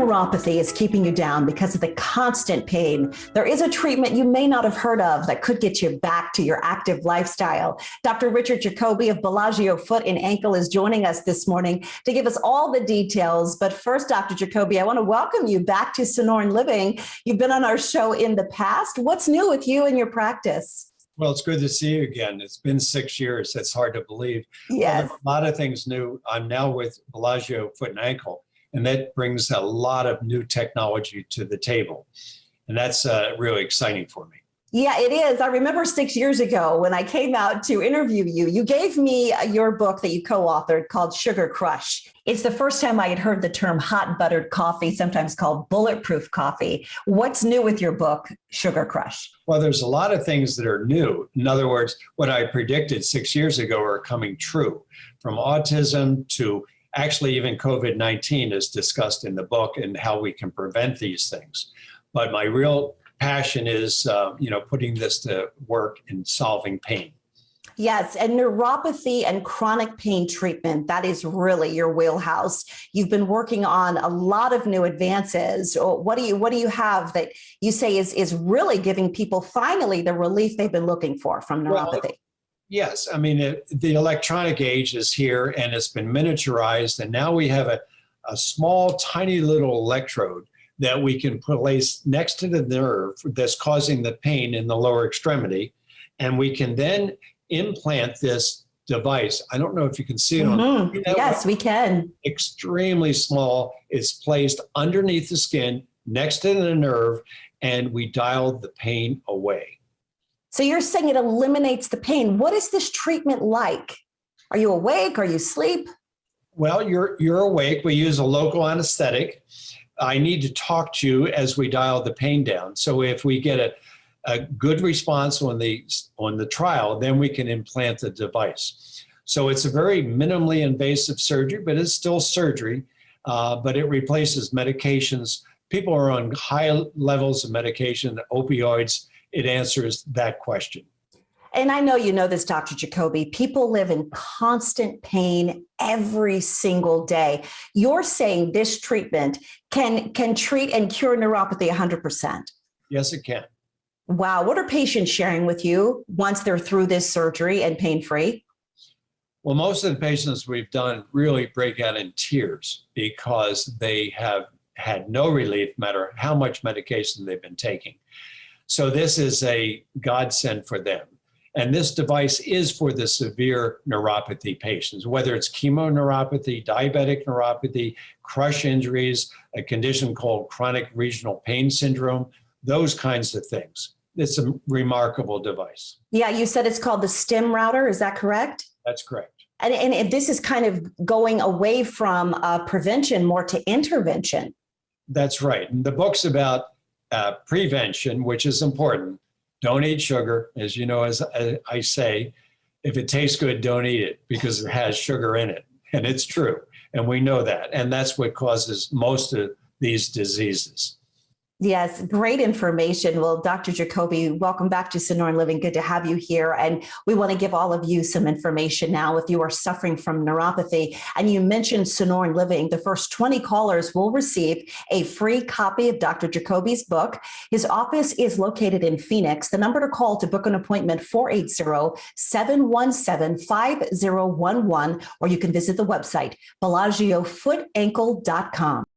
neuropathy is keeping you down because of the constant pain, there is a treatment you may not have heard of that could get you back to your active lifestyle. Dr. Richard Jacoby of Bellagio Foot and Ankle is joining us this morning to give us all the details. But first, Dr. Jacoby, I want to welcome you back to Sonoran Living. You've been on our show in the past. What's new with you and your practice? Well, it's good to see you again. It's been 6 years. It's hard to believe. Yes. Well, a lot of things new. I'm now with Bellagio Foot and Ankle, and that brings a lot of new technology to the table. And that's really exciting for me. Yeah, it is. I remember 6 years ago when I came out to interview you, you gave me your book that you co-authored called Sugar Crush. It's the first time I had heard the term hot buttered coffee, sometimes called bulletproof coffee. What's new with your book, Sugar Crush? Well, there's a lot of things that are new. In other words, what I predicted 6 years ago are coming true, from autism to actually even COVID-19 is discussed in the book and how we can prevent these things. But my real passion is, putting this to work in solving pain. Yes, and neuropathy and chronic pain treatment, that is really your wheelhouse. You've been working on a lot of new advances. What do you have that you say is really giving people finally the relief they've been looking for from neuropathy? Well, yes, I mean, the electronic age is here and it's been miniaturized, and now we have a small, tiny little electrode that we can place next to the nerve that's causing the pain in the lower extremity. And we can then implant this device. I don't know if you can see it on. Yes, we can. Extremely small. It's placed underneath the skin, next to the nerve, and we dial the pain away. So you're saying it eliminates the pain. What is this treatment like? Are you awake? Are you asleep? Well, you're awake. We use a local anesthetic. I need to talk to you as we dial the pain down. So if we get a good response on the trial, then we can implant the device. So it's a very minimally invasive surgery, but it's still surgery, but it replaces medications. People are on high levels of medication, opioids. It answers that question. And I know you know this, Dr. Jacoby, people live in constant pain every single day. You're saying this treatment can treat and cure neuropathy 100%. Yes, it can. Wow. What are patients sharing with you once they're through this surgery and pain-free? Well, most of the patients we've done really break out in tears because they have had no relief, no matter how much medication they've been taking. So this is a godsend for them. And this device is for the severe neuropathy patients, whether it's chemoneuropathy, diabetic neuropathy, crush injuries, a condition called chronic regional pain syndrome, those kinds of things. It's a remarkable device. Yeah, you said it's called the stem router. Is that correct? That's correct. And this is kind of going away from prevention more to intervention. That's right. And the book's about prevention, which is important. Don't eat sugar. As you know, as I say, if it tastes good, don't eat it because it has sugar in it. And it's true. And we know that. And that's what causes most of these diseases. Yes, great information. Well, Dr. Jacoby, welcome back to Sonoran Living. Good to have you here. And we want to give all of you some information now if you are suffering from neuropathy. And you mentioned Sonoran Living. The first 20 callers will receive a free copy of Dr. Jacoby's book. His office is located in Phoenix. The number to call to book an appointment, 480-717-5011, or you can visit the website, BellagioFootAnkle.com.